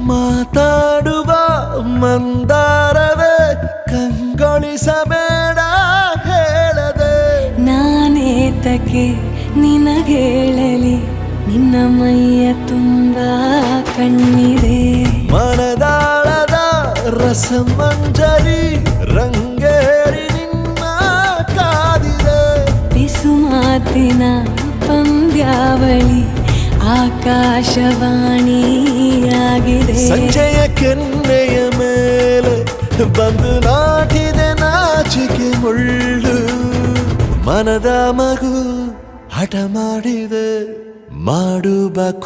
ಮಾತಾಡುವ ಮಂದಾರವೇ ಕಂಗೊಳಿಸಬೇಡ ಹೇಳದೆ ನಾನೇತಕ್ಕೆ ನಿನಗೇಳಲಿ ನಿನ್ನ ಮೈಯ ತುಂಬ ಕಣ್ಣಿದೆ ಮನದಾಳದ ರಸಮಂಜರಿ ರಂಗೇರಿ ನಿನ್ನ ಕಾದಿದೆ ಬಿಸು ಮಾತಿನ ಪಂದ್ಯಾವಳಿ ಆಕಾಶವಾಣಿಯಾಗಿದೆ ಸಂಜೆಯ ಕೆನ್ನೆಯ ಮೇಲೆ ಬಂದು ನಾಟಿದೆ ನಾಚಿಕೆ ಮುಳ್ಳು ಮನದ ಮಗು ಹಠ ಮಾಡಿದೆ ಮಾಡುವ